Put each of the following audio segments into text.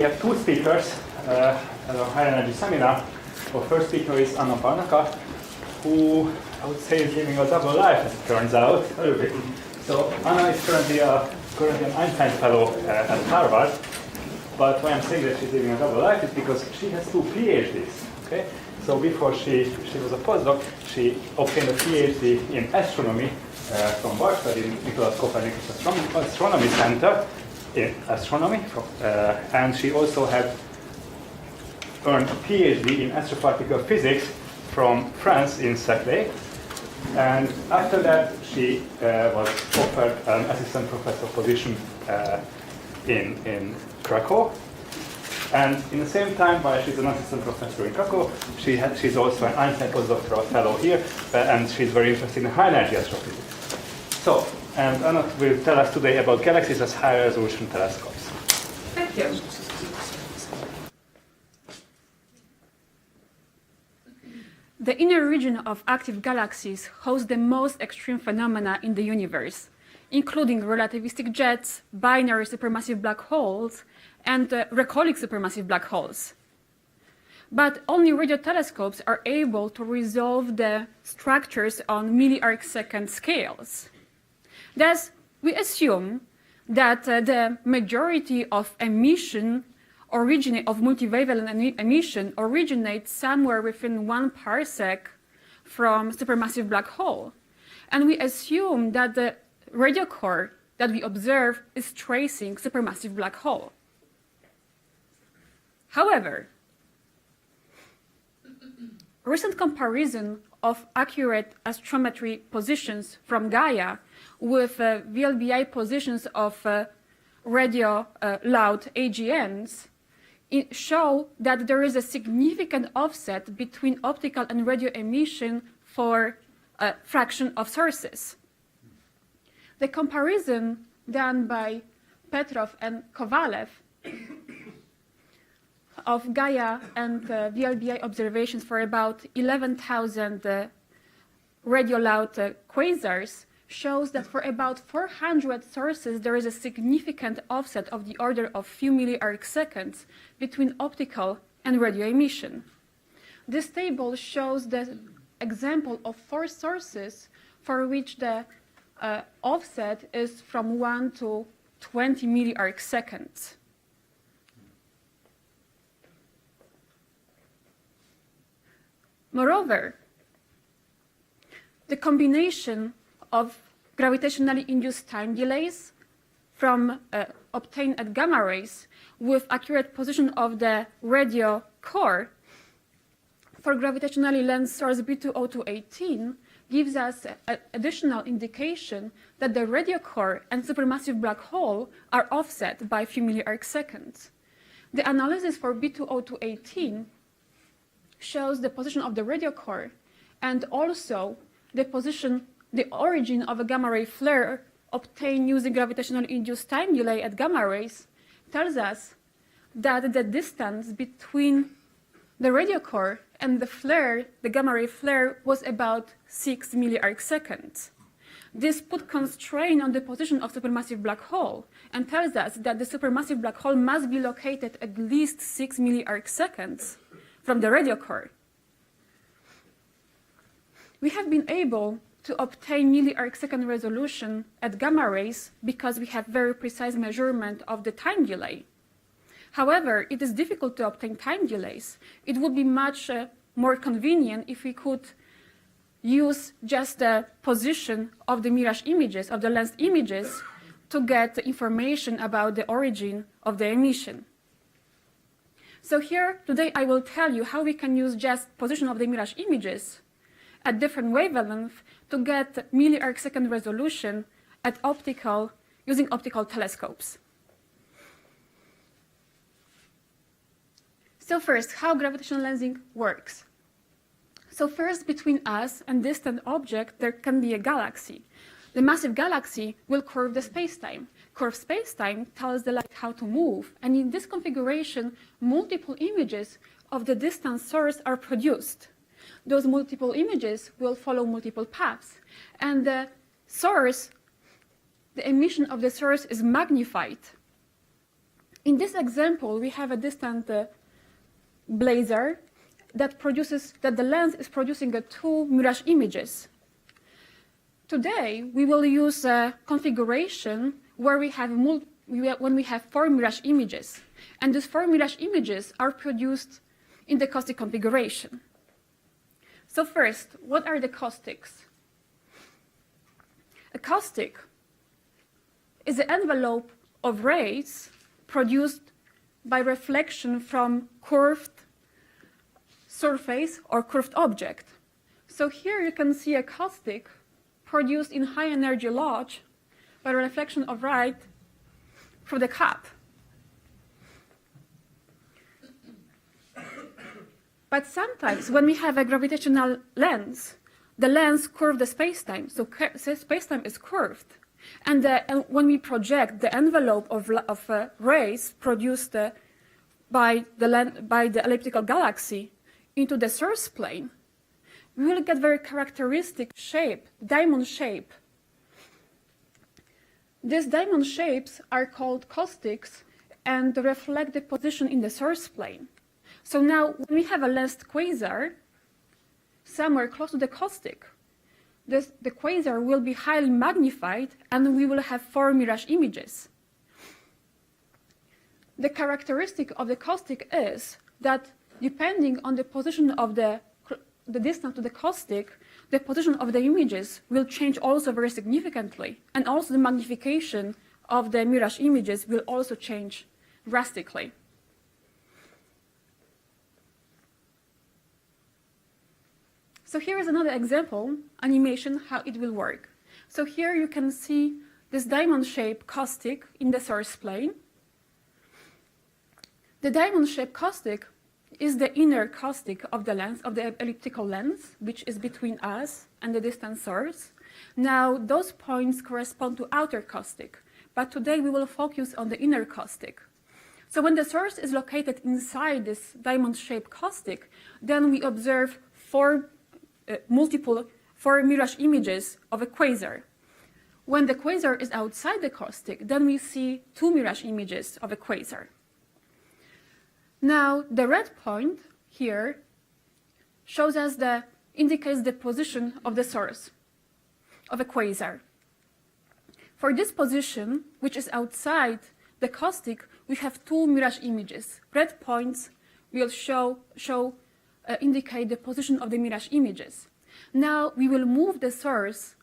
We have two speakers at our high energy seminar. Our first speaker is Barnacka, who I would say is living a double life, as it turns out, a little bit. So Anna is currently an Einstein Fellow at Harvard, but why I'm saying that she's living a double life is because she has two PhDs. Okay? So before she was a postdoc, she obtained a PhD in astronomy from Barnacka, in Nicholas Copernicus Astronomy Center in astronomy, and she also had earned a PhD in astroparticle physics from France in Msec. And after that, she was offered an assistant professor position in Krakow. And in the same time, while she's an assistant professor in Krakow, she's also an Einstein postdoctoral fellow here, and she's very interested in high energy astrophysics. So, and Anna will tell us today about galaxies as high resolution telescopes. Thank you. The inner region of active galaxies hosts the most extreme phenomena in the universe, including relativistic jets, binary supermassive black holes, and Recolik supermassive black holes. But only radio telescopes are able to resolve the structures on milli-arcsecond scales. Thus, we assume that the majority of emission of multiwavelength emission originates somewhere within 1 parsec from supermassive black hole. And we assume that the radio core that we observe is tracing supermassive black hole. However, recent comparison of accurate astrometry positions from Gaia with VLBI positions of radio loud AGNs show that there is a significant offset between optical and radio emission for a fraction of sources. The comparison done by Petrov and Kovalev of Gaia and VLBI observations for about 11,000 radio loud quasars shows that for about 400 sources there is a significant offset of the order of few milli-arcseconds between optical and radio emission. This table shows the example of 4 sources for which the offset is from 1 to 20 milli-arcseconds. Moreover, the combination of gravitationally induced time delays obtained at gamma rays with accurate position of the radio core for gravitationally lensed source B2O218 gives us an additional indication that the radio core and supermassive black hole are offset by a few milli-arcseconds. The analysis for B2O218 shows the position of the radio core and also the origin of a gamma ray flare obtained using gravitationally induced time delay at gamma rays tells us that the distance between the radio core and the flare, the gamma ray flare, was about 6 milli-arcseconds. This put constraint on the position of supermassive black hole and tells us that the supermassive black hole must be located at least 6 milli-arcseconds from the radio core. We have been able to obtain milli-arcsecond resolution at gamma rays because we have very precise measurement of the time delay. However, it is difficult to obtain time delays. It would be much more convenient if we could use just the position of the mirage images, of the lensed images, to get information about the origin of the emission. So here, today, I will tell you how we can use just position of the mirage images at different wavelengths to get milli-arcsecond resolution at using optical telescopes. So first, how gravitational lensing works. So first, between us and distant object, there can be a galaxy. The massive galaxy will curve the spacetime. Curved spacetime tells the light how to move, and in this configuration, multiple images of the distant source are produced. Those multiple images will follow multiple paths, and the emission of the source is magnified In this example, we have a distant blazar that the lens is producing two mirage images. Today, we will use a configuration where when we have 4 mirage images, and these 4 mirage images are produced in the caustic configuration. So first, what are the caustics? A caustic is the envelope of rays produced by reflection from curved surface or curved object. So here you can see a caustic produced in high energy lodge by reflection of light through the cap. But sometimes when we have a gravitational lens, the lens curves the spacetime, so spacetime is curved. And when we project the envelope of rays produced by the elliptical galaxy into the source plane, we will get very characteristic shape, diamond shape. These diamond shapes are called caustics and reflect the position in the source plane. So now when we have a lensed quasar somewhere close to the caustic, the quasar will be highly magnified and we will have 4 mirage images. The characteristic of the caustic is that depending on the position of the distance to the caustic, the position of the images will change also very significantly, and also the magnification of the mirage images will also change drastically. So here is another example, animation, how it will work. So here you can see this diamond-shaped caustic in the source plane. The diamond-shaped caustic is the inner caustic of the lens, of the elliptical lens, which is between us and the distant source. Now, those points correspond to outer caustic, but today we will focus on the inner caustic. So when the source is located inside this diamond-shaped caustic, then we observe multiple 4 mirage images of a quasar. When the quasar is outside the caustic, then we see 2 mirage images of a quasar. Now, the red point here indicates the position of the source of a quasar. For this position, which is outside the caustic, we have 2 mirage images. Red points will indicate the position of the mirage images. Now we will move the source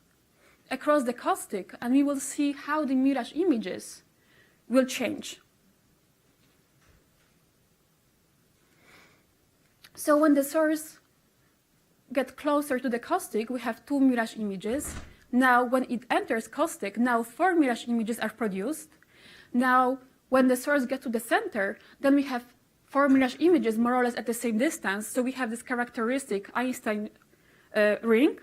across the caustic and we will see how the mirage images will change. So when the source gets closer to the caustic, we have 2 mirage images. Now when it enters caustic, now 4 mirage images are produced. Now when the source gets to the center, then we have 4 mirage images more or less at the same distance. So we have this characteristic Einstein ring,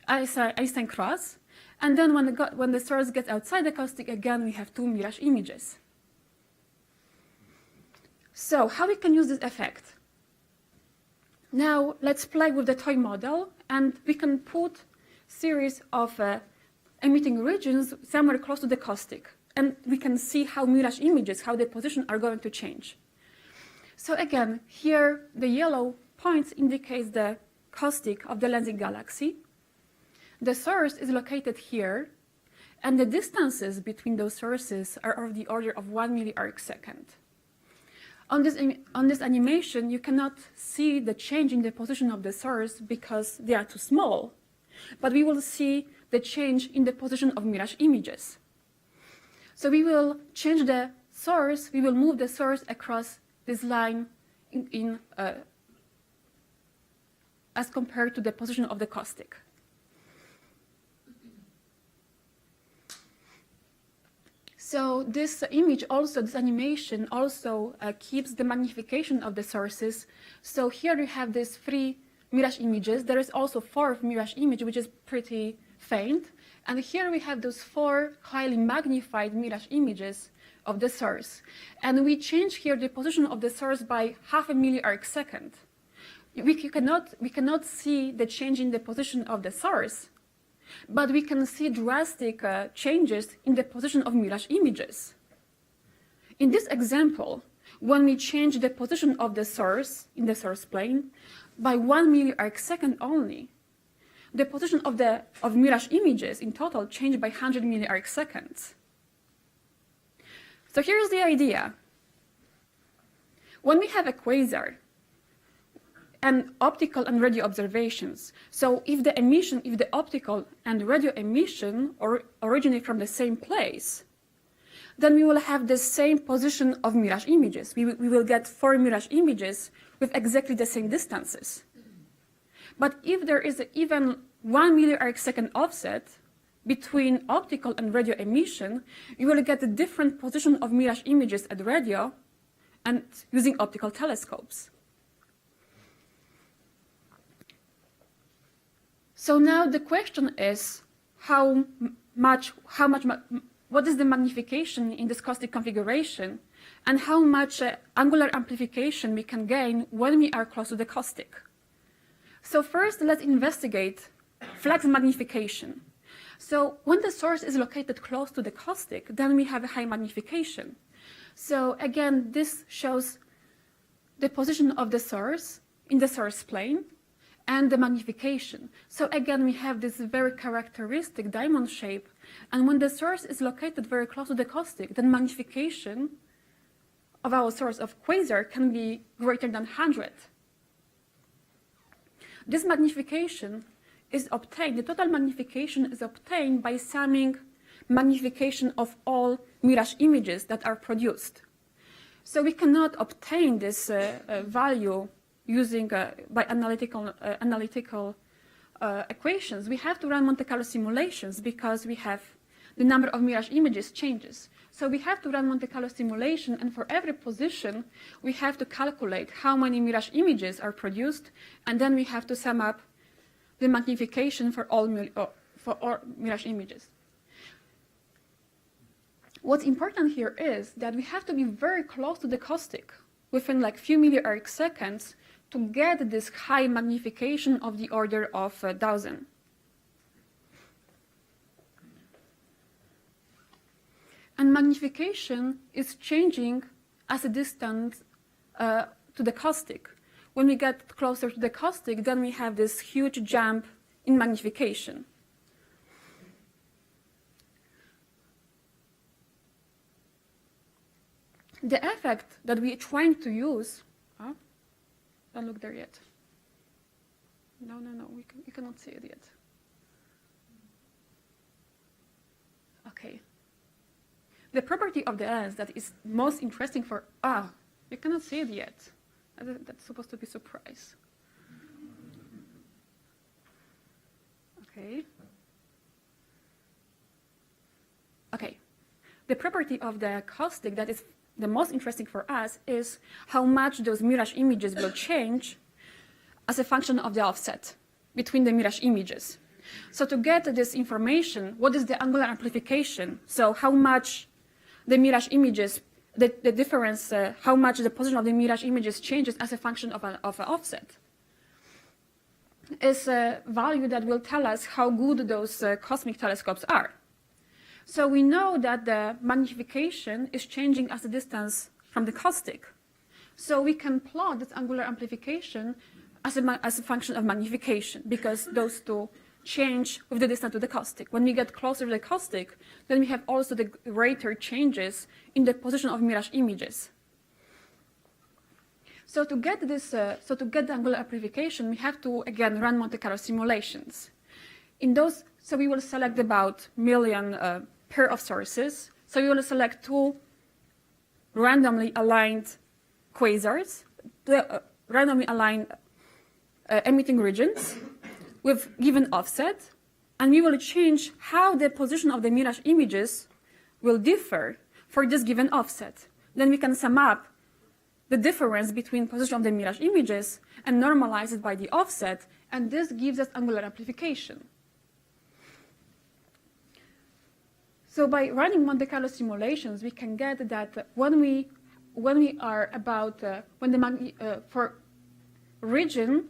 Einstein cross. And then when the source gets outside the caustic, again, we have 2 mirage images. So how we can use this effect? Now let's play with the toy model, and we can put series of emitting regions somewhere close to the caustic. And we can see how mirage images, how the position are going to change. So again, here the yellow points indicate the caustic of the lensing galaxy. The source is located here, and the distances between those sources are of the order of 1 milliarcsecond. On this animation, you cannot see the change in the position of the source because they are too small, but we will see the change in the position of mirage images. So we will change the source, we will move the source across this line as compared to the position of the caustic. So this image also, this animation also keeps the magnification of the sources. So here you have these 3 mirage images. There is also 4th mirage image, which is pretty faint. And here we have those 4 highly magnified mirage images of the source. And we change here the position of the source by 0.5 milliarcsecond. We cannot see the change in the position of the source, but we can see drastic changes in the position of mirage images. In this example, when we change the position of the source in the source plane by 1 milliarc second only, the position of mirage images in total changed by 100 milliarc seconds. So here's the idea. When we have a quasar and optical and radio observations, so if the optical and radio emission originate from the same place, then we will have the same position of mirage images. We will get 4 mirage images with exactly the same distances. But if there is even 1 milliarc second offset between optical and radio emission, you will get a different position of mirage images at radio and using optical telescopes. So now the question is what is the magnification in this caustic configuration, and how much angular amplification we can gain when we are close to the caustic. So first, let's investigate flex magnification. So when the source is located close to the caustic, then we have a high magnification. So again, this shows the position of the source in the source plane and the magnification. So again, we have this very characteristic diamond shape. And when the source is located very close to the caustic, then magnification of our source of quasar can be greater than 100. This magnification is obtained, the total magnification is obtained by summing magnification of all mirage images that are produced. So we cannot obtain this value using by analytical equations. We have to run Monte Carlo simulations because we have the number of mirage images changes. So we have to run Monte Carlo simulation, and for every position, we have to calculate how many mirage images are produced, and then we have to sum up the magnification for all mirage images. What's important here is that we have to be very close to the caustic, within like few milliarc seconds, to get this high magnification of the order of 1,000. And magnification is changing as a distance to the caustic. When we get closer to the caustic, then we have this huge jump in magnification. The effect that we're trying to use, don't look there yet. No, we cannot see it yet. Okay. The property of the lens that is most interesting for, you cannot see it yet. That's supposed to be a surprise. Okay. Okay. The property of the caustic that is the most interesting for us is how much those mirage images will change as a function of the offset between the mirage images. So to get this information, what is the angular amplification? So how much the mirage images, the difference, how much the position of the mirage images changes as a function of an offset, is a value that will tell us how good those cosmic telescopes are. So we know that the magnification is changing as a distance from the caustic. So we can plot this angular amplification as a function of magnification, because those two change with the distance to the caustic. When we get closer to the caustic, then we have also the greater changes in the position of mirage images. So to get this, the angular amplification, we have to again run Monte Carlo simulations. In those, so we will select about million pair of sources. So we will select two randomly aligned quasars, randomly aligned emitting regions with given offset, and we will change how the position of the mirage images will differ for this given offset. Then we can sum up the difference between position of the mirage images and normalize it by the offset, and this gives us angular amplification. So by running Monte Carlo simulations, we can get that when we are about for region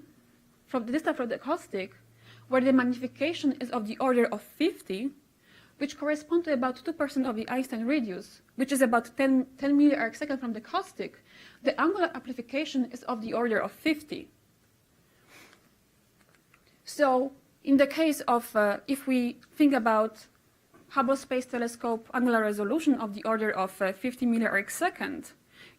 from the distance from the caustic, where the magnification is of the order of 50, which correspond to about 2% of the Einstein radius, which is about 10 milliarc from the caustic, the angular amplification is of the order of 50. So in the case of, if we think about Hubble Space Telescope angular resolution of the order of 50 milliarc,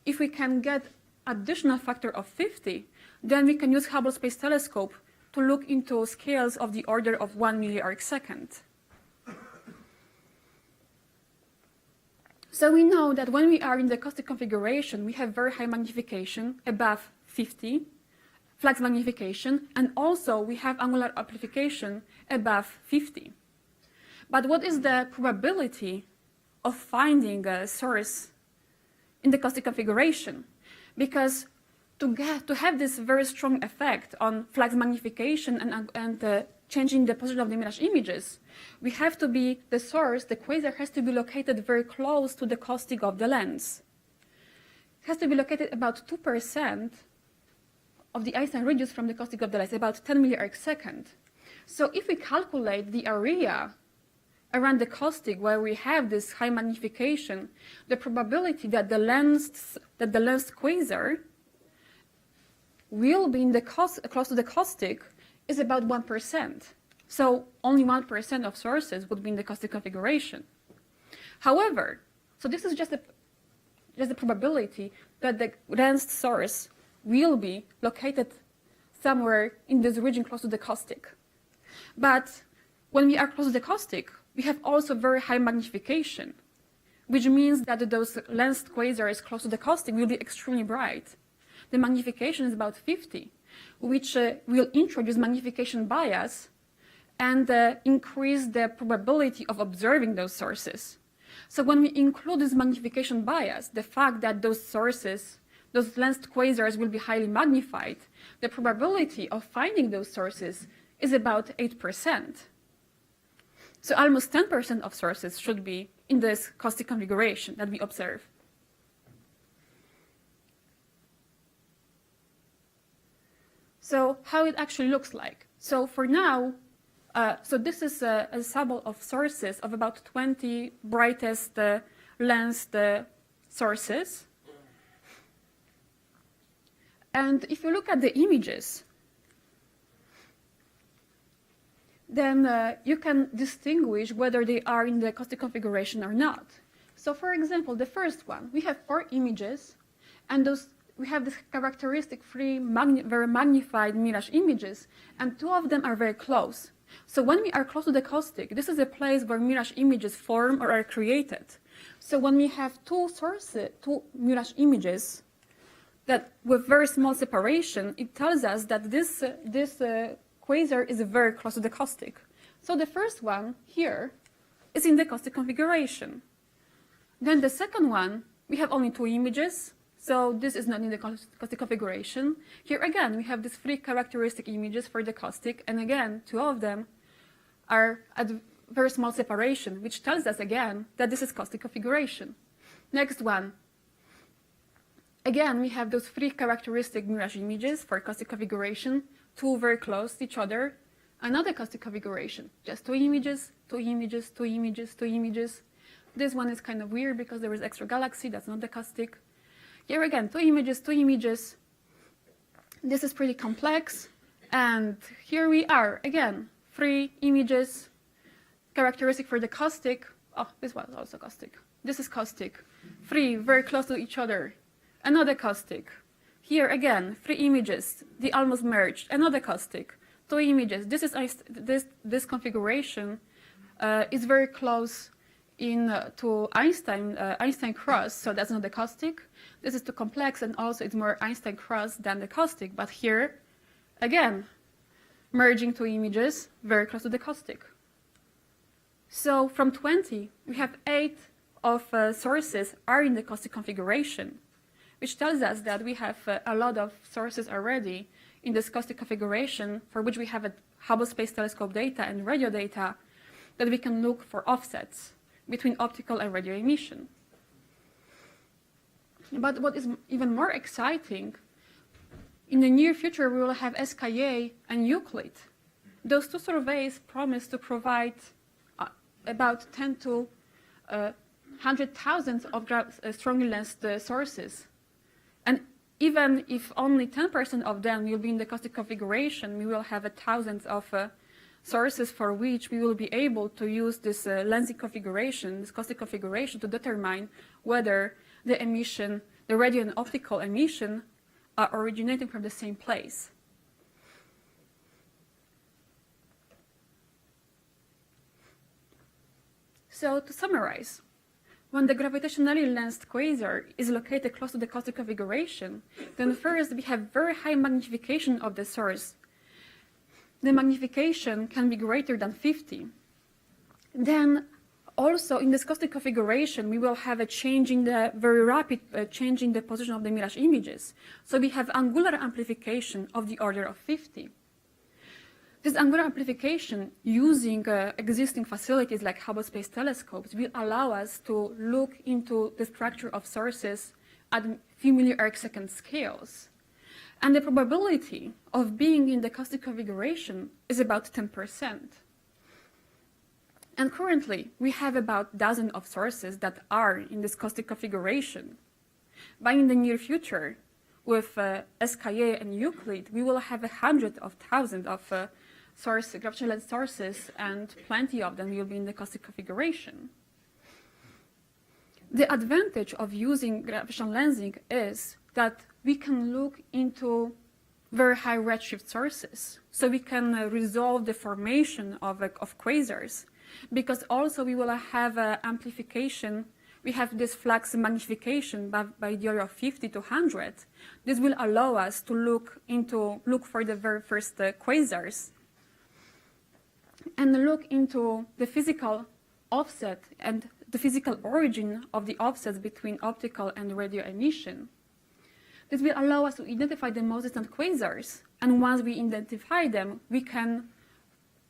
if we can get additional factor of 50, then we can use Hubble Space Telescope to look into scales of the order of 1 milliarc. So we know that when we are in the caustic configuration, we have very high magnification, above 50, flux magnification, and also we have angular amplification above 50. But what is the probability of finding a source in the caustic configuration? Because to have this very strong effect on flux magnification and changing the position of the mirage images, we have to be, the source, the quasar, has to be located very close to the caustic of the lens. It has to be located about 2% of the Einstein radius from the caustic of the lens, about 10 milliarc. So if we calculate the area around the caustic where we have this high magnification, the probability that the lensed quasar will be in the close to the caustic is about 1%. So only 1% of sources would be in the caustic configuration. However, so this is just the probability that the lensed source will be located somewhere in this region close to the caustic. But when we are close to the caustic, we have also very high magnification, which means that those lensed quasars close to the caustic will be extremely bright. The magnification is about 50, which will introduce magnification bias and increase the probability of observing those sources. So when we include this magnification bias, the fact that those sources, those lensed quasars will be highly magnified, the probability of finding those sources is about 8%. So almost 10% of sources should be in this caustic configuration that we observe. So how it actually looks like. So for now, so this is a sample of sources of about 20 brightest lensed sources. And if you look at the images, then you can distinguish whether they are in the caustic configuration or not. So for example, the first one, we have 4 images, and we have this characteristic very magnified mirage images, and 2 of them are very close. So when we are close to the caustic, this is a place where mirage images form or are created. So when we have 2 mirage images that with very small separation, it tells us that this quasar is very close to the caustic. So the first one here is in the caustic configuration. Then the second one, we have only 2 images, so this is not in the caustic configuration. Here again, we have these 3 characteristic images for the caustic, and again, 2 of them are at very small separation, which tells us again that this is caustic configuration. Next one. Again, we have those 3 characteristic mirage images for caustic configuration, 2 very close to each other. Another caustic configuration, just 2 images, 2 images, 2 images, 2 images. This one is kind of weird because there is extra galaxy, that's not the caustic. Here again, 2 images, 2 images. This is pretty complex. And here we are, again, 3 images, characteristic for the caustic. Oh, this one is also caustic. This is caustic. 3 very close to each other. Another caustic. Here again, 3 images, they almost merged. Another caustic, 2 images. This configuration is very close to Einstein cross, so that's not the caustic. This is too complex, and also it's more Einstein cross than the caustic. But here, again, merging 2 images, very close to the caustic. So from 20, we have 8 of sources are in the caustic configuration, which tells us that we have a lot of sources already in this caustic configuration for which we have a Hubble Space Telescope data and radio data that we can look for offsets between optical and radio emission. But what is even more exciting, in the near future we will have SKA and Euclid. Those 2 surveys promise to provide about 10 to 100,000 of strongly lensed sources. And even if only 10% of them will be in the caustic configuration, we will have thousands of sources for which we will be able to use this lensing configuration, this caustic configuration, to determine whether the emission, the radio and optical emission, are originating from the same place. So to summarize, when the gravitationally lensed quasar is located close to the caustic configuration, then first we have very high magnification of the source. The magnification can be greater than 50. Then also in this caustic configuration, we will have a change in the very rapid change in the position of the mirage images. So we have angular amplification of the order of 50. This angular amplification using existing facilities like Hubble Space Telescopes will allow us to look into the structure of sources at few milli-arcsecond scales. And the probability of being in the caustic configuration is about 10%. And currently, we have about a dozen of sources that are in this caustic configuration. But in the near future, with SKA and Euclid, we will have 100,000 of gravitational sources, and plenty of them will be in the caustic configuration. The advantage of using gravitational lensing is that we can look into very high redshift sources. So we can resolve the formation of quasars, because also we will have amplification. We have this flux magnification by the order of 50 to 100. This will allow us to look for the very first quasars and look into the physical offset and the physical origin of the offsets between optical and radio emission. This will allow us to identify the most distant quasars, and once we identify them, we can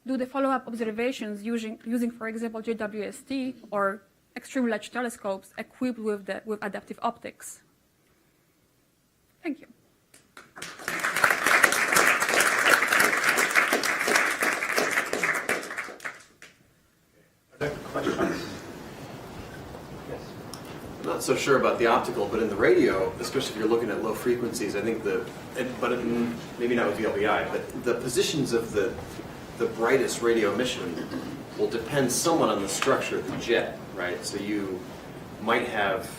do the follow-up observations using, for example, JWST or extreme large telescopes equipped with adaptive optics. Thank you. Other questions? Yes. I'm not so sure about the optical, but in the radio, especially if you're looking at low frequencies, I think maybe not with VLBI, but the positions of the brightest radio emission will depend somewhat on the structure of the jet, right? So you might have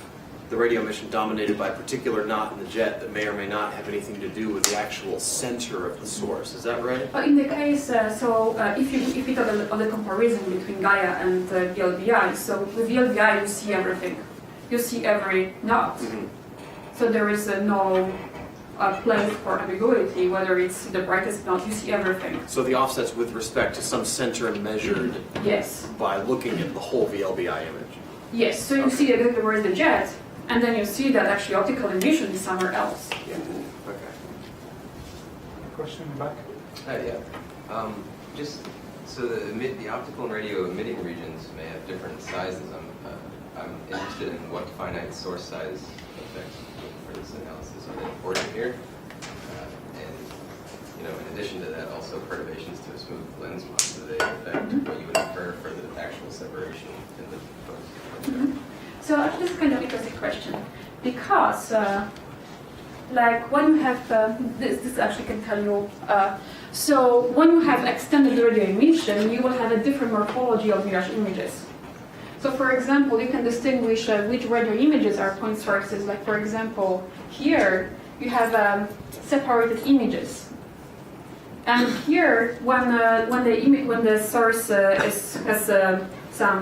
the radio emission dominated by a particular knot in the jet that may or may not have anything to do with the actual center of the source. Is that right? In the case, if you talk of the comparison between Gaia and VLBI, so with VLBI you see everything. You see every knot. Mm-hmm. So there is no place for ambiguity, whether it's the brightest knot, you see everything. So the offsets with respect to some center measured yes. by looking at the whole VLBI image? Yes, so you see exactly where is the jet, and then you see that actually optical emission is somewhere else. Yeah. Okay. Question in the back? Yeah. Just so the optical and radio emitting regions may have different sizes. I'm interested in what finite source size effects for this analysis are important here. And in addition to that, also perturbations to a smooth lens model, do they affect what you would infer for the actual separation in the post? Mm-hmm. So actually, this is kind of interesting question, because like when you have this actually can tell you. So when you have extended radio emission, you will have a different morphology of mirage images. So for example, you can distinguish which radio images are point sources. Like for example, here you have separated images, and here when the source has some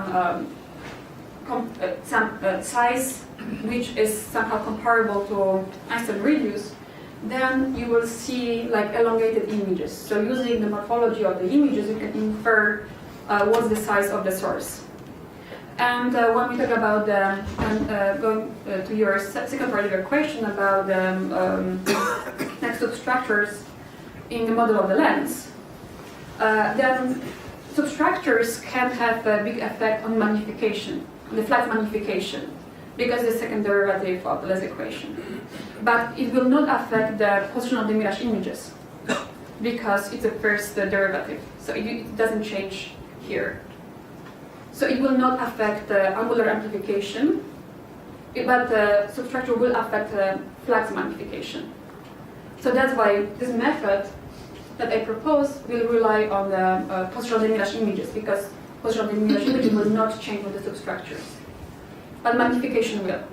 size which is somehow comparable to Einstein radius, then you will see like elongated images. So using the morphology of the images, you can infer what's the size of the source. And when we talk about going to your second part of your question about next substructures in the model of the lens, then substructures can have a big effect on magnification, the flat magnification, because the second derivative of the lens equation. But it will not affect the position of the mirage images, because it's a first derivative, so it doesn't change here. So it will not affect angular amplification, but the substructure will affect flux magnification. So that's why this method that I propose will rely on the positional demi-Lash images, because positional demi-Lash images will not change with the substructures, but magnification will.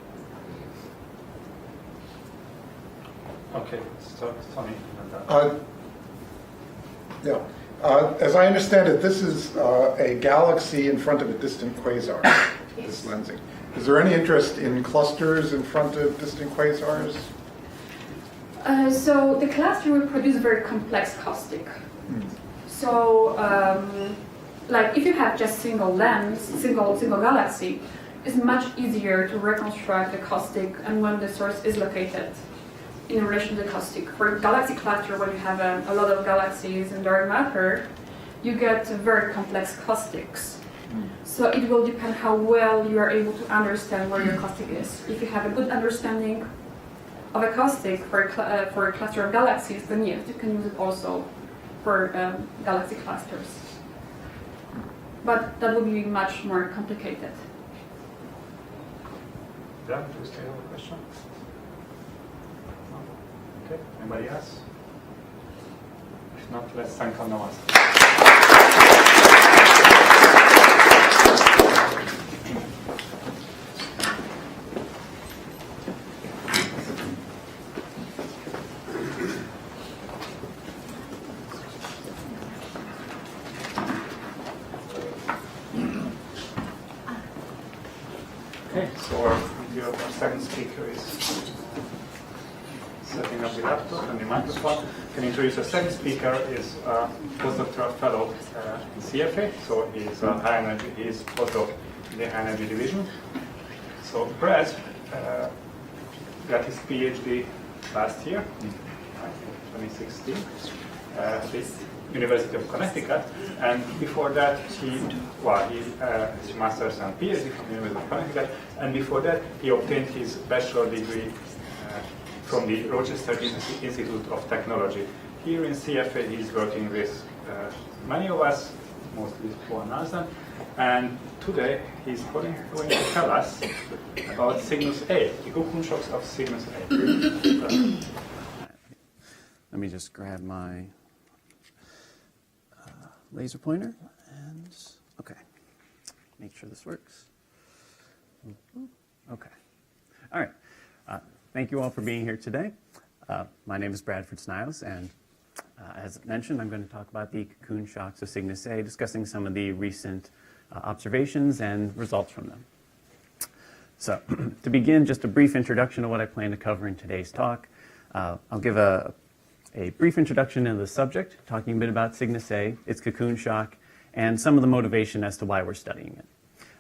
Okay, so Tony. Yeah. As I understand it, this is a galaxy in front of a distant quasar, this lensing. Is there any interest in clusters in front of distant quasars? So the cluster will produce very complex caustic. So, like if you have just single lens, single galaxy, it's much easier to reconstruct the caustic and when the source is located in relation to the caustic. For a galaxy cluster, when you have a lot of galaxies in dark matter, you get very complex caustics. So it will depend how well you are able to understand where your caustic is. If you have a good understanding of a caustic for a cluster of galaxies, then yes, you can use it also for galaxy clusters. But that would be much more complicated. Yeah, do you still have a question? No? Okay, anybody else? If not, let's thank our Noah. Okay, so our second speaker is setting up the laptop and the microphone. Can introduce the second speaker is postdoctoral fellow in CFA, so he's high energy, he's postdoc in the high energy division. So Brad got his PhD last year, I think 2016, at the University of Connecticut, and before that his master's and PhD from the University of Connecticut, and before that he obtained his bachelor degree from the Rochester Institute of Technology. Here in CFA he's working with many of us, mostly Paul Nelson, and today he's going to tell us about Cygnus A, the cocoon shocks of Cygnus A. Let me just grab my laser pointer and, okay, make sure this works. Okay. All right. Thank you all for being here today. My name is Bradford Snios, and as mentioned, I'm going to talk about the cocoon shocks of Cygnus A, discussing some of the recent observations and results from them. So, to begin, just a brief introduction of what I plan to cover in today's talk. I'll give a brief introduction to the subject, talking a bit about Cygnus A, its cocoon shock, and some of the motivation as to why we're studying it.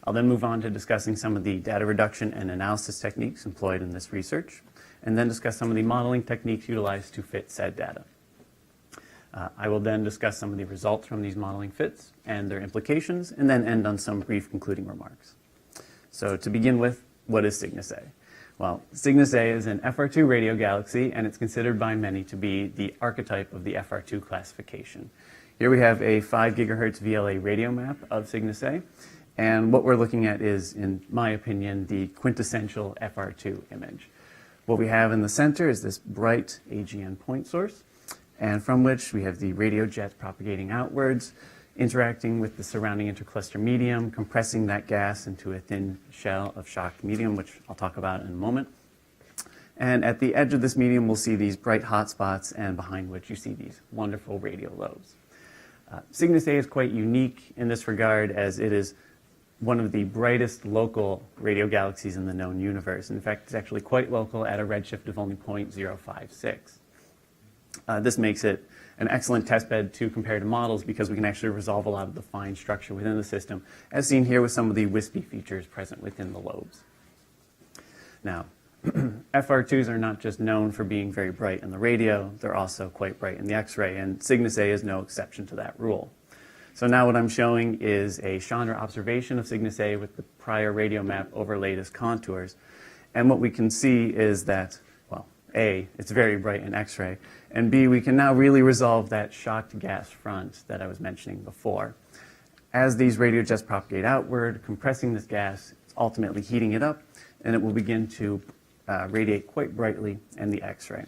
I'll then move on to discussing some of the data reduction and analysis techniques employed in this research, and then discuss some of the modeling techniques utilized to fit said data. I will then discuss some of the results from these modeling fits and their implications, and then end on some brief concluding remarks. So to begin with, what is Cygnus A? Well, Cygnus A is an FR2 radio galaxy, and it's considered by many to be the archetype of the FR2 classification. Here we have a 5 gigahertz VLA radio map of Cygnus A, and what we're looking at is, in my opinion, the quintessential FR2 image. What we have in the center is this bright AGN point source, and from which we have the radio jets propagating outwards, interacting with the surrounding intercluster medium, compressing that gas into a thin shell of shocked medium, which I'll talk about in a moment. And at the edge of this medium, we'll see these bright hot spots, and behind which you see these wonderful radio lobes. Cygnus A is quite unique in this regard, as it is one of the brightest local radio galaxies in the known universe. In fact, it's actually quite local at a redshift of only 0.056. This makes it an excellent testbed to compare to models, because we can actually resolve a lot of the fine structure within the system, as seen here with some of the wispy features present within the lobes. Now, FR2s are not just known for being very bright in the radio, they're also quite bright in the X-ray, and Cygnus A is no exception to that rule. So now what I'm showing is a Chandra observation of Cygnus A with the prior radio map overlaid as contours. And what we can see is that, well, A, it's very bright in X-ray, and B, we can now really resolve that shocked gas front that I was mentioning before. as these radio jets propagate outward, compressing this gas, it's ultimately heating it up, and it will begin to radiate quite brightly in the X-ray.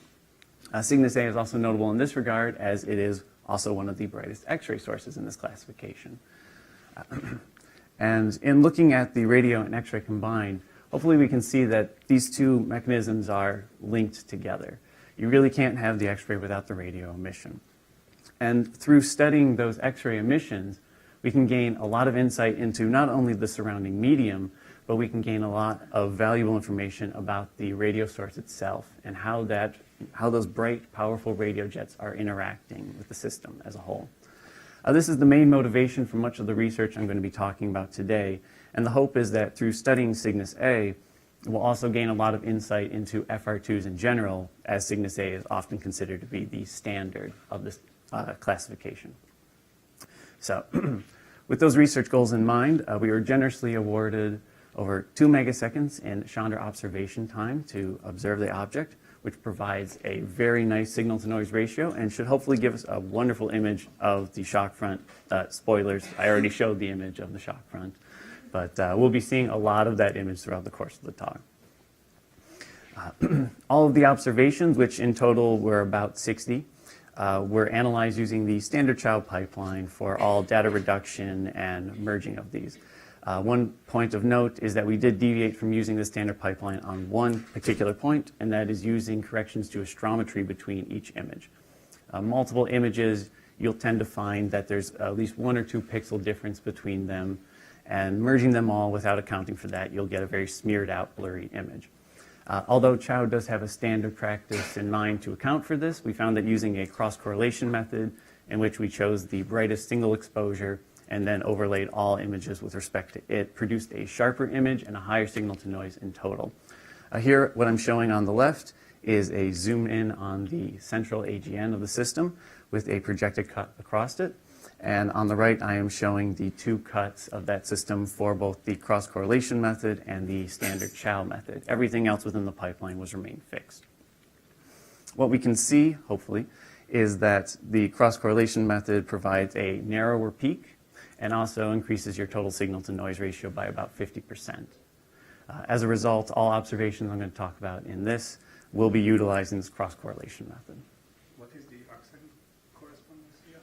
Cygnus A is also notable in this regard, as it is also one of the brightest X-ray sources in this classification. And in looking at the radio and X-ray combined, hopefully we can see that these two mechanisms are linked together. You really can't have the X-ray without the radio emission. And through studying those X-ray emissions, we can gain a lot of insight into not only the surrounding medium, but we can gain a lot of valuable information about the radio source itself and how those bright, powerful radio jets are interacting with the system as a whole. This is the main motivation for much of the research I'm going to be talking about today, and the hope is that through studying Cygnus A, we'll also gain a lot of insight into FR2s in general, as Cygnus A is often considered to be the standard of this classification. So, with those research goals in mind, we were generously awarded over 2 megaseconds in Chandra observation time to observe the object, which provides a very nice signal-to-noise ratio and should hopefully give us a wonderful image of the shock front. Spoilers, I already showed the image of the shock front, but we'll be seeing a lot of that image throughout the course of the talk. All of the observations, which in total were about 60, were analyzed using the standard child pipeline for all data reduction and merging of these. One point of note is that we did deviate from using the standard pipeline on one particular point, and that is using corrections to astrometry between each image. Multiple images, you'll tend to find that there's at least 1 or 2 pixel difference between them, and merging them all without accounting for that, you'll get a very smeared out, blurry image. Although Chow does have a standard practice in mind to account for this, we found that using a cross-correlation method in which we chose the brightest single exposure and then overlaid all images with respect to it, produced a sharper image and a higher signal-to-noise in total. Here, what I'm showing on the left is a zoom in on the central AGN of the system with a projected cut across it. And on the right, I am showing the 2 cuts of that system for both the cross-correlation method and the standard Chow method. Everything else within the pipeline was remained fixed. What we can see, hopefully, is that the cross-correlation method provides a narrower peak and also increases your total signal-to-noise ratio by about 50%. As a result, all observations I'm going to talk about in this will be utilizing this cross-correlation method. What is the arcsec correspondence here?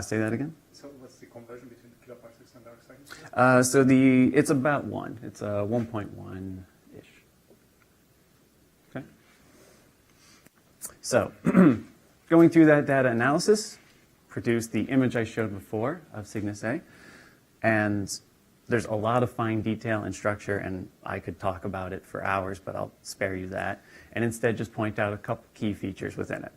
Say that again? So what's the conversion between the kiloparsecs and arcseconds? So it's about 1. It's 1.1-ish. Okay. So going through that data analysis, produced the image I showed before of Cygnus A, and there's a lot of fine detail and structure, and I could talk about it for hours, but I'll spare you that, and instead just point out a couple key features within it.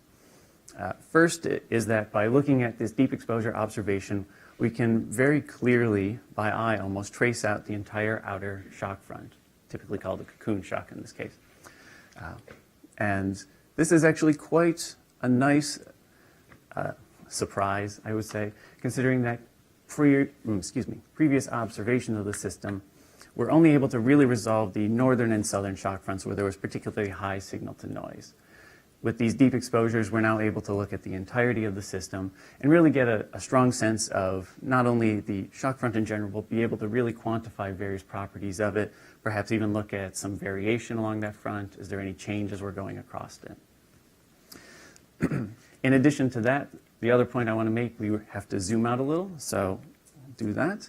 First is that by looking at this deep exposure observation, we can very clearly, by eye almost, trace out the entire outer shock front, typically called a cocoon shock in this case. And this is actually quite a nice surprise, I would say, considering that previous observation of the system were only able to really resolve the northern and southern shock fronts where there was particularly high signal to noise. With these deep exposures, we're now able to look at the entirety of the system and really get a strong sense of not only the shock front in general, but be able to really quantify various properties of it, perhaps even look at some variation along that front. Is there any changes we're going across it? In addition to that, the other point I want to make, we have to zoom out a little, so I'll do that.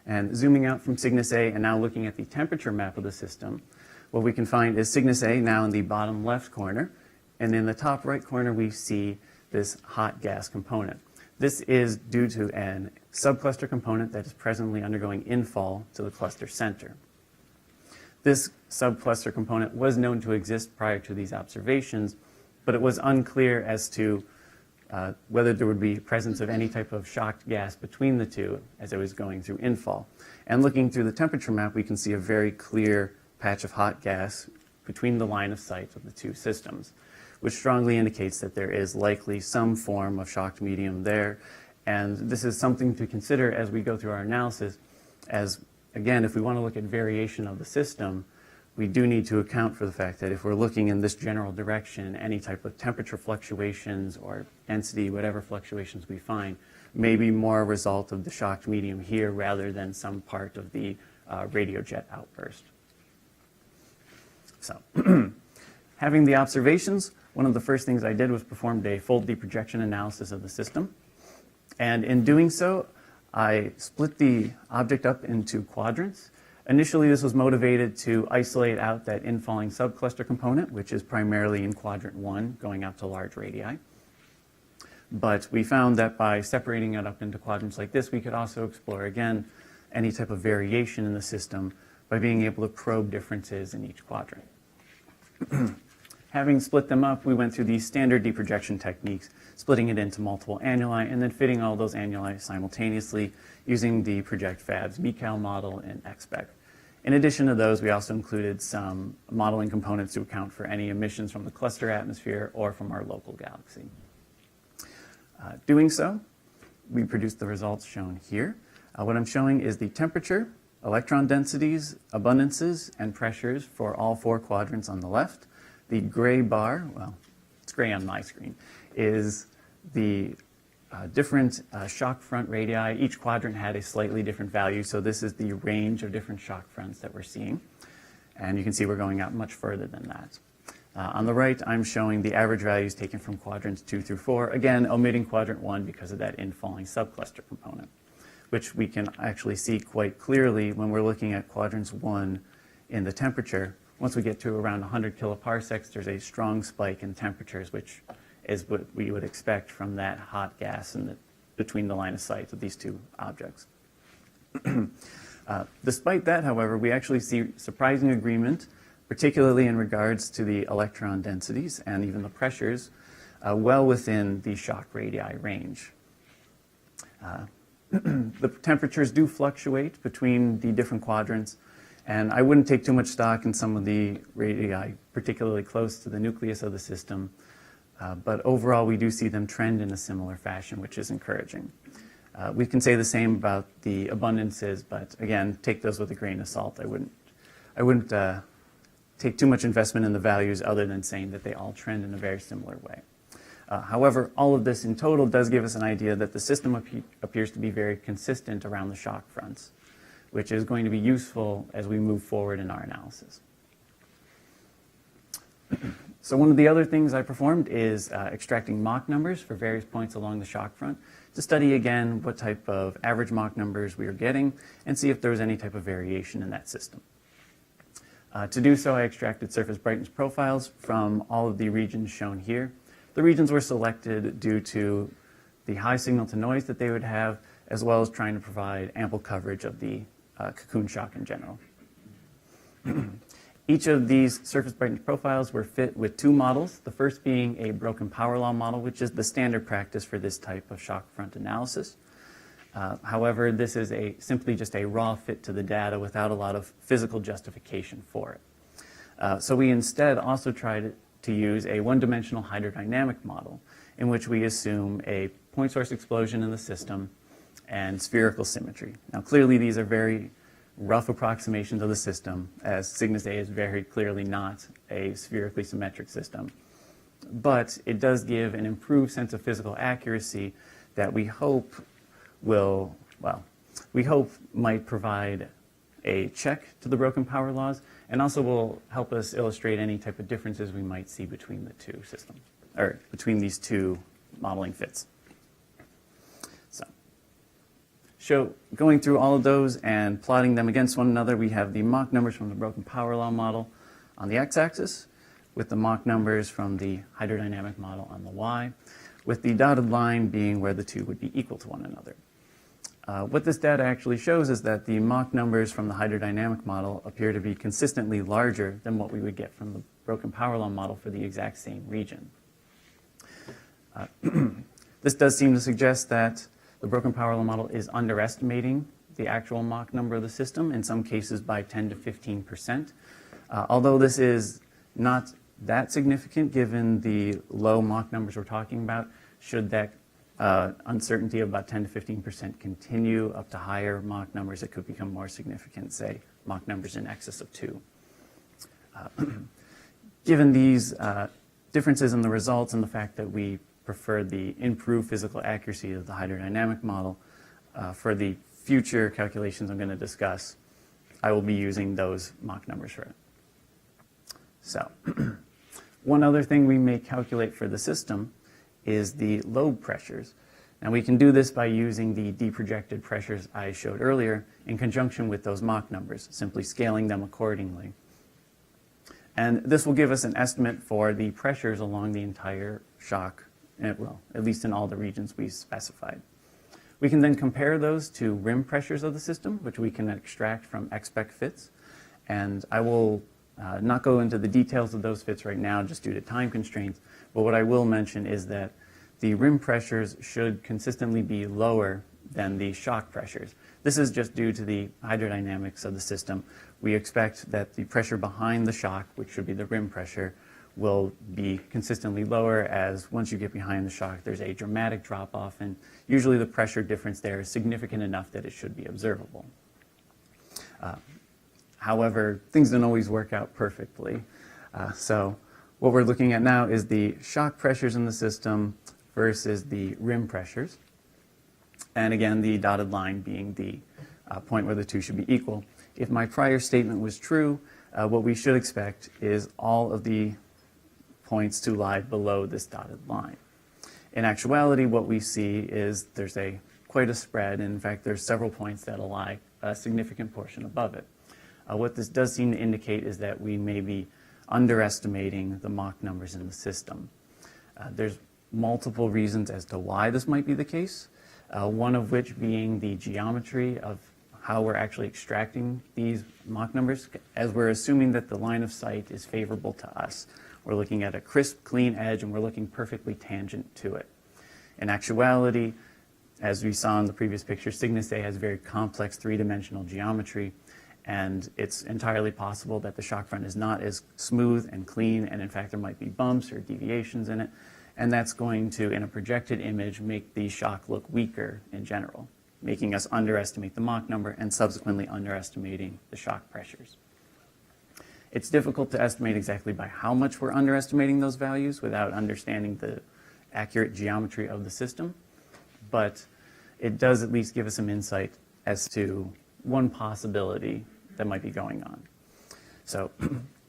And zooming out from Cygnus A and now looking at the temperature map of the system, what we can find is Cygnus A now in the bottom left corner, and in the top right corner we see this hot gas component. This is due to a subcluster component that is presently undergoing infall to the cluster center. This subcluster component was known to exist prior to these observations, but it was unclear as to whether there would be presence of any type of shocked gas between the two as it was going through infall. And looking through the temperature map, we can see a very clear patch of hot gas between the line of sight of the two systems, which strongly indicates that there is likely some form of shocked medium there. And this is something to consider as we go through our analysis, as, again, if we want to look at variation of the system, we do need to account for the fact that if we're looking in this general direction, any type of temperature fluctuations or density, whatever fluctuations we find, may be more a result of the shocked medium here rather than some part of the radio jet outburst. So, having the observations, one of the first things I did was performed a full deprojection analysis of the system. And in doing so, I split the object up into quadrants. Initially, this was motivated to isolate out that infalling subcluster component, which is primarily in quadrant 1, going out to large radii. But we found that by separating it up into quadrants like this, we could also explore, again, any type of variation in the system by being able to probe differences in each quadrant. Having split them up, we went through these standard deprojection techniques, splitting it into multiple annuli and then fitting all those annuli simultaneously using the Project Fab's MECAL model and XSpec. In addition to those, we also included some modeling components to account for any emissions from the cluster atmosphere or from our local galaxy. Doing so, we produced the results shown here. What I'm showing is the temperature, electron densities, abundances, and pressures for all 4 quadrants on the left. The gray bar, well, it's gray on my screen, is the different shock front radii. Each quadrant had a slightly different value, so this is the range of different shock fronts that we're seeing. And you can see we're going out much further than that. On the right, I'm showing the average values taken from quadrants 2 through 4, again, omitting quadrant 1 because of that infalling subcluster component, which we can actually see quite clearly when we're looking at quadrants 1 in the temperature. Once we get to around 100 kiloparsecs, there's a strong spike in temperatures, which is what we would expect from that hot gas between the line of sight of these 2 objects. Despite that, however, we actually see surprising agreement, particularly in regards to the electron densities and even the pressures, well within the shock radii range. The temperatures do fluctuate between the different quadrants, and I wouldn't take too much stock in some of the radii, particularly close to the nucleus of the system, but overall we do see them trend in a similar fashion, which is encouraging. We can say the same about the abundances, but again, take those with a grain of salt. I wouldn't take too much investment in the values other than saying that they all trend in a very similar way. However, all of this in total does give us an idea that the system appears to be very consistent around the shock fronts, which is going to be useful as we move forward in our analysis. So one of the other things I performed is extracting Mach numbers for various points along the shock front to study again what type of average Mach numbers we were getting and see if there was any type of variation in that system. To do so, I extracted surface brightness profiles from all of the regions shown here. The regions were selected due to the high signal to noise that they would have, as well as trying to provide ample coverage of the cocoon shock in general. Each of these surface brightness profiles were fit with 2 models, the first being a broken power law model, which is the standard practice for this type of shock front analysis. However, this is simply just a raw fit to the data without a lot of physical justification for it. So we instead also tried to use a one-dimensional hydrodynamic model in which we assume a point source explosion in the system and spherical symmetry. Now clearly these are very rough approximations of the system, as Cygnus A is very clearly not a spherically symmetric system. But it does give an improved sense of physical accuracy that we hope might provide a check to the broken power laws, and also will help us illustrate any type of differences we might see between the 2 systems, or between these 2 modeling fits. So, going through all of those and plotting them against one another, we have the Mach numbers from the broken power law model on the x-axis, with the Mach numbers from the hydrodynamic model on the y, with the dotted line being where the 2 would be equal to one another. What this data actually shows is that the Mach numbers from the hydrodynamic model appear to be consistently larger than what we would get from the broken power law model for the exact same region. This does seem to suggest that the broken power law model is underestimating the actual Mach number of the system, in some cases by 10 to 15%. Although this is not that significant given the low Mach numbers we're talking about, should that uncertainty of about 10 to 15% continue up to higher Mach numbers, it could become more significant, say Mach numbers in excess of 2. Given these differences in the results and the fact that we prefer the improved physical accuracy of the hydrodynamic model, for the future calculations I'm going to discuss, I will be using those Mach numbers for it. So, one other thing we may calculate for the system is the lobe pressures. Now we can do this by using the deprojected pressures I showed earlier in conjunction with those Mach numbers, simply scaling them accordingly. And this will give us an estimate for the pressures along the entire shock, well, at least in all the regions we specified. We can then compare those to rim pressures of the system, which we can extract from expect fits. And I will not go into the details of those fits right now just due to time constraints, but what I will mention is that the rim pressures should consistently be lower than the shock pressures. This is just due to the hydrodynamics of the system. We expect that the pressure behind the shock, which should be the rim pressure, will be consistently lower, as once you get behind the shock, there's a dramatic drop-off, and usually the pressure difference there is significant enough that it should be observable. However, things don't always work out perfectly. So what we're looking at now is the shock pressures in the system versus the rim pressures. And again, the dotted line being the point where the two should be equal. If my prior statement was true, what we should expect is all of the points to lie below this dotted line. In actuality, what we see is there's quite a spread, and in fact, there's several points that lie a significant portion above it. What this does seem to indicate is that we may be underestimating the Mach numbers in the system. There's multiple reasons as to why this might be the case, one of which being the geometry of how we're actually extracting these Mach numbers, as we're assuming that the line of sight is favorable to us. We're looking at a crisp, clean edge, and we're looking perfectly tangent to it. In actuality, as we saw in the previous picture, Cygnus A has very complex three-dimensional geometry, and it's entirely possible that the shock front is not as smooth and clean, and in fact there might be bumps or deviations in it, and that's going to, in a projected image, make the shock look weaker in general, making us underestimate the Mach number and subsequently underestimating the shock pressures. It's difficult to estimate exactly by how much we're underestimating those values without understanding the accurate geometry of the system, but it does at least give us some insight as to one possibility that might be going on. So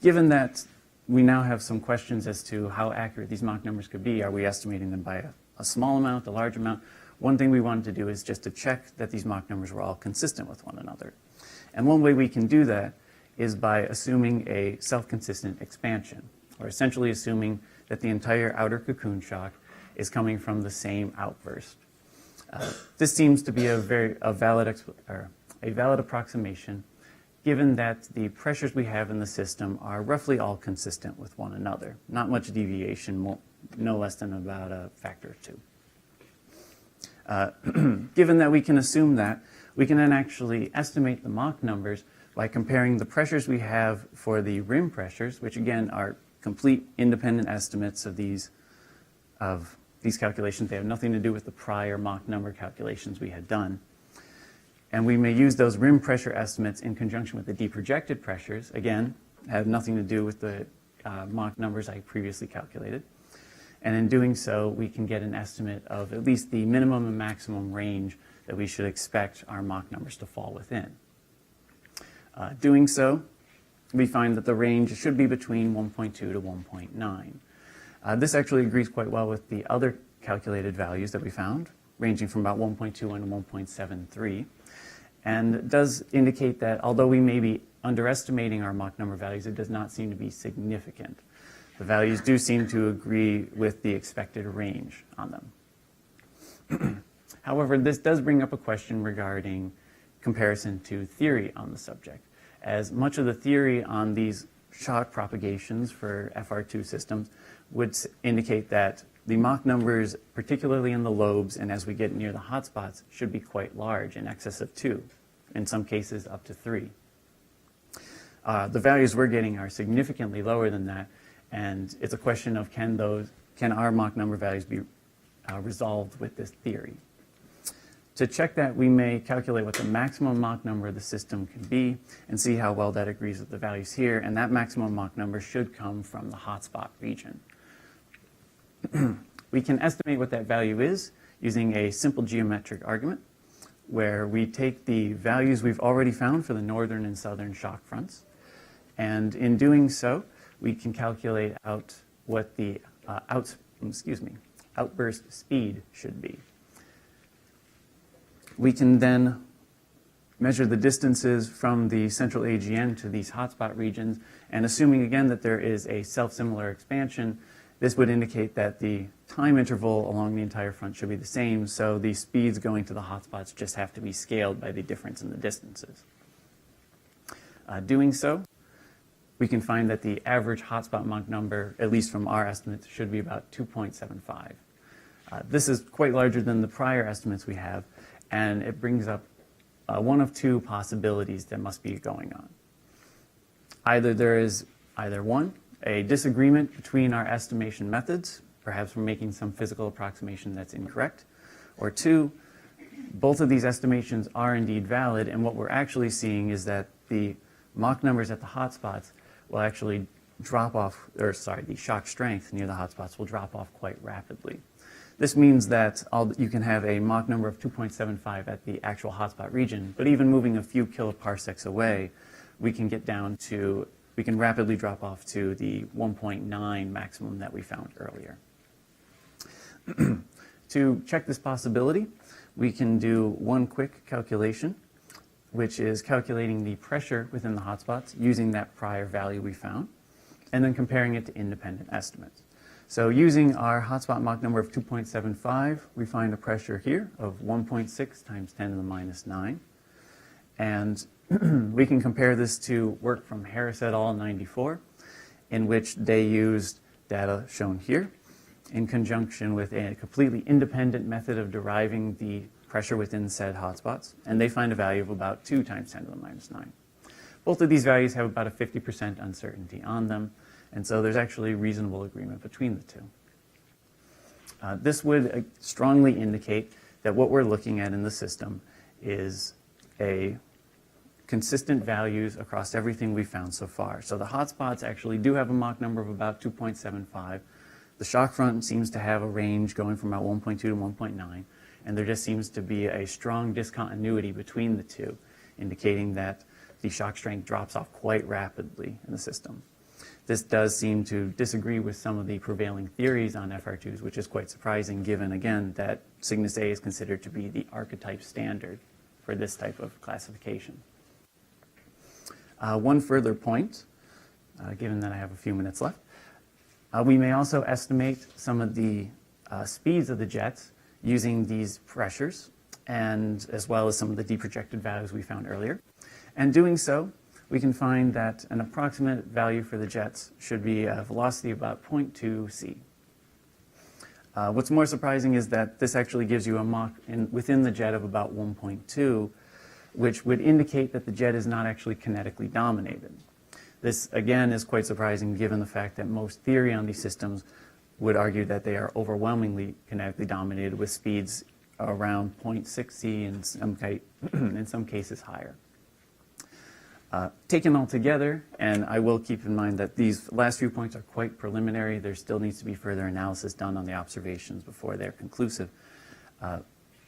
given that we now have some questions as to how accurate these Mach numbers could be, are we estimating them by a small amount, a large amount? One thing we wanted to do is just to check that these Mach numbers were all consistent with one another. And one way we can do that is by assuming a self-consistent expansion, or essentially assuming that the entire outer cocoon shock is coming from the same outburst. This seems to be a valid approximation, given that the pressures we have in the system are roughly all consistent with one another. Not much deviation, no less than about a factor of 2. Given that we can assume that, we can then actually estimate the Mach numbers by comparing the pressures we have for the rim pressures, which again are complete independent estimates of these calculations. They have nothing to do with the prior Mach number calculations we had done. And we may use those rim pressure estimates in conjunction with the deprojected pressures, again, have nothing to do with the Mach numbers I previously calculated. And in doing so, we can get an estimate of at least the minimum and maximum range that we should expect our Mach numbers to fall within. Doing so, we find that the range should be between 1.2 to 1.9. This actually agrees quite well with the other calculated values that we found, ranging from about 1.21 to 1.73, and does indicate that although we may be underestimating our Mach number values, it does not seem to be significant. The values do seem to agree with the expected range on them. However, this does bring up a question regarding comparison to theory on the subject, as much of the theory on these shock propagations for FR2 systems would indicate that the Mach numbers, particularly in the lobes and as we get near the hotspots, should be quite large, in excess of 2, in some cases up to 3. The values we're getting are significantly lower than that, and it's a question of can our Mach number values be resolved with this theory. To check that, we may calculate what the maximum Mach number of the system can be and see how well that agrees with the values here, and that maximum Mach number should come from the hotspot region. We can estimate what that value is using a simple geometric argument, where we take the values we've already found for the northern and southern shock fronts, and in doing so, we can calculate out what the outburst speed should be. We can then measure the distances from the central AGN to these hotspot regions, and assuming again that there is a self-similar expansion, this would indicate that the time interval along the entire front should be the same, so the speeds going to the hotspots just have to be scaled by the difference in the distances. Doing so, we can find that the average hotspot Mach number, at least from our estimates, should be about 2.75. This is quite larger than the prior estimates we have, and it brings up one of two possibilities that must be going on. Either there is one, a disagreement between our estimation methods, perhaps we're making some physical approximation that's incorrect, or two, both of these estimations are indeed valid, and what we're actually seeing is that the Mach numbers at the hotspots will actually drop off, the shock strength near the hotspots will drop off quite rapidly. This means that you can have a Mach number of 2.75 at the actual hotspot region, but even moving a few kiloparsecs away, we can rapidly drop off to the 1.9 maximum that we found earlier. To check this possibility, we can do one quick calculation, which is calculating the pressure within the hotspots using that prior value we found, and then comparing it to independent estimates. So using our hotspot Mach number of 2.75, we find a pressure here of 1.6 times 10 to the minus 9. And we can compare this to work from Harris et al. 94, in which they used data shown here in conjunction with a completely independent method of deriving the pressure within said hotspots, and they find a value of about 2 times 10 to the minus 9. Both of these values have about a 50% uncertainty on them, and so there's actually reasonable agreement between the two. This would strongly indicate that what we're looking at in the system is a consistent values across everything we've found so far. So the hotspots actually do have a Mach number of about 2.75. The shock front seems to have a range going from about 1.2 to 1.9, and there just seems to be a strong discontinuity between the two, indicating that the shock strength drops off quite rapidly in the system. This does seem to disagree with some of the prevailing theories on FR2s, which is quite surprising given, again, that Cygnus A is considered to be the archetype standard for this type of classification. One further point, given that I have a few minutes left, we may also estimate some of the speeds of the jets using these pressures, and as well as some of the deprojected values we found earlier. And doing so, we can find that an approximate value for the jets should be a velocity of about 0.2 c. What's more surprising is that this actually gives you a Mach within the jet of about 1.2, which would indicate that the jet is not actually kinetically dominated. This, again, is quite surprising given the fact that most theory on these systems would argue that they are overwhelmingly kinetically dominated with speeds around 0.6 c and in some cases higher. Taken all together, and I will keep in mind that these last few points are quite preliminary. There still needs to be further analysis done on the observations before they're conclusive.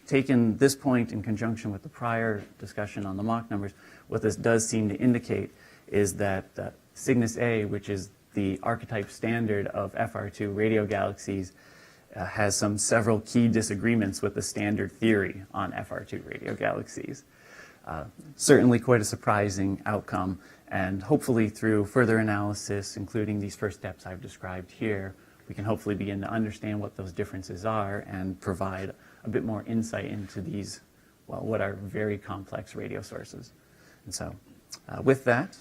Taken this point in conjunction with the prior discussion on the Mach numbers, what this does seem to indicate is that Cygnus A, which is the archetype standard of FR2 radio galaxies, has several key disagreements with the standard theory on FR2 radio galaxies. Certainly quite a surprising outcome, and hopefully through further analysis, including these first steps I've described here, we can hopefully begin to understand what those differences are and provide a bit more insight into these, well, what are very complex radio sources. And so with that,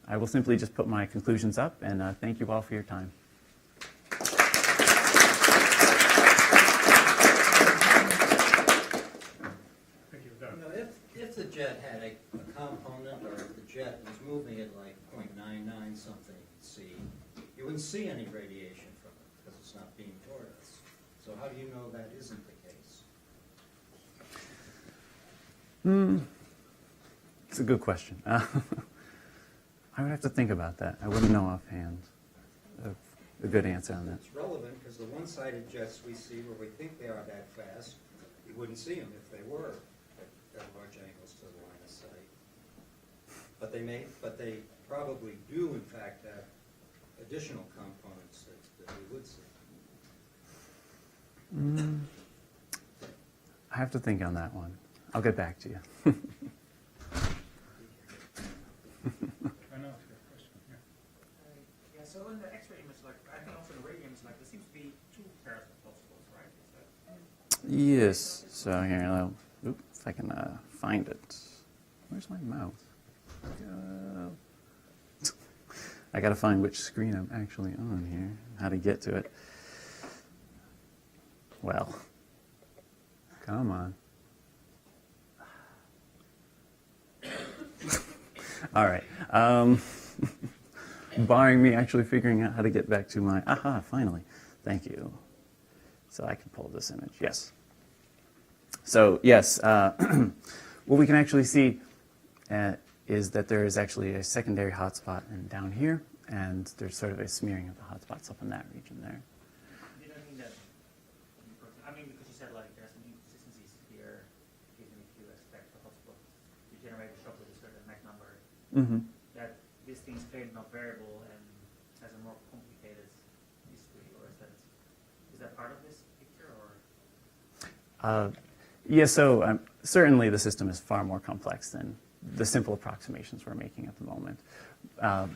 I will simply just put my conclusions up, and thank you all for your time. If the jet had a component, or if the jet was moving at like 0.99 something C, you wouldn't see any radiation from it because it's not being toward us. So how do you know that isn't the case? It's a good question. I would have to think about that. I wouldn't know offhand a good answer on that. It's relevant because the one-sided jets we see where we think they are that fast, you wouldn't see them if they were at large angles to the line of sight. But they probably do in fact have additional components that we would see. I have to think on that one. I'll get back to you. I know your question. Yeah. Yeah, so in the X-ray image, like I think also in the radio image, like there seems to be two pairs of possibles, right? Is that... Yes. So here, if I can find it. Where's my mouse? I gotta find which screen I'm actually on here. How to get to it. Well, come on. All right. Barring me actually figuring out how to get back to my... Aha, finally. Thank you. So I can pull this image. Yes. So, yes, what we can actually see is that there is actually a secondary hotspot and down here, and there's sort of a smearing of the hotspots up in that region there. You don't mean that... I mean, because you said like there's some inconsistencies here, even if you expect the hotspot to generate a shock with a certain Mach number, that this thing is clearly not variable and has a more complicated history, or is that part of this picture, or? Yeah, so certainly the system is far more complex than the simple approximations we're making at the moment.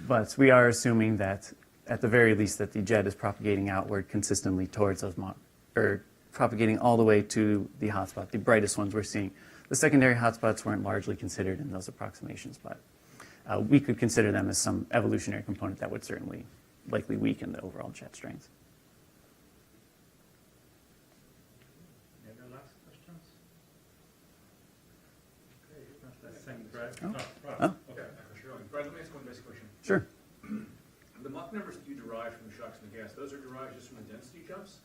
But we are assuming that, at the very least, that the jet is propagating outward consistently towards those, or propagating all the way to the hotspot, the brightest ones we're seeing. The secondary hotspots weren't largely considered in those approximations, but we could consider them as some evolutionary component that would certainly likely weaken the overall jet strength. Any other last questions? Okay, if not, let's thank Brad. Okay, sure. Brad, let me ask one basic question. Sure. The Mach numbers that you derive from the shocks and the gas, those are derived just from the density jumps?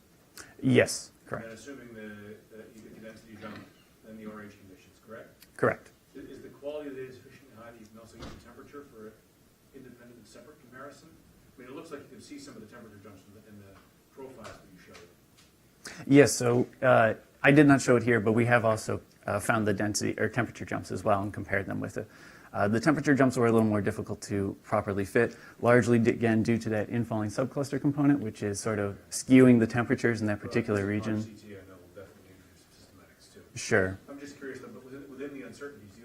Yes, correct. And assuming that you get the density jump, then the RH conditions, correct? Correct. Is the quality of the data sufficiently high that you can also use the temperature for independent and separate comparison? I mean, it looks like you can see some of the temperature jumps in the profiles that you showed. Yes, so I did not show it here, but we have also found the density or temperature jumps as well and compared them with it. The temperature jumps were a little more difficult to properly fit, largely, again, due to that infalling subcluster component, which is sort of skewing the temperatures in that particular region. CT, I know, will definitely introduce systematics too. Sure. I'm just curious, though, but within the uncertainties, do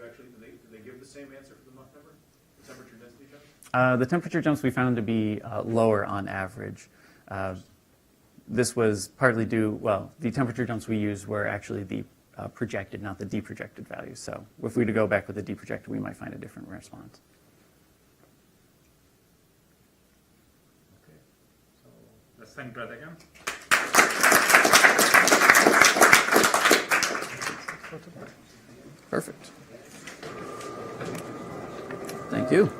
they give the same answer for the Mach number? The temperature density jump? The temperature jumps we found to be lower on average. This was partly due, well, the temperature jumps we used were actually the projected, not the deprojected values. So if we were to go back with the deprojected, we might find a different response. Okay, so let's thank Brad again. Perfect. Thank you.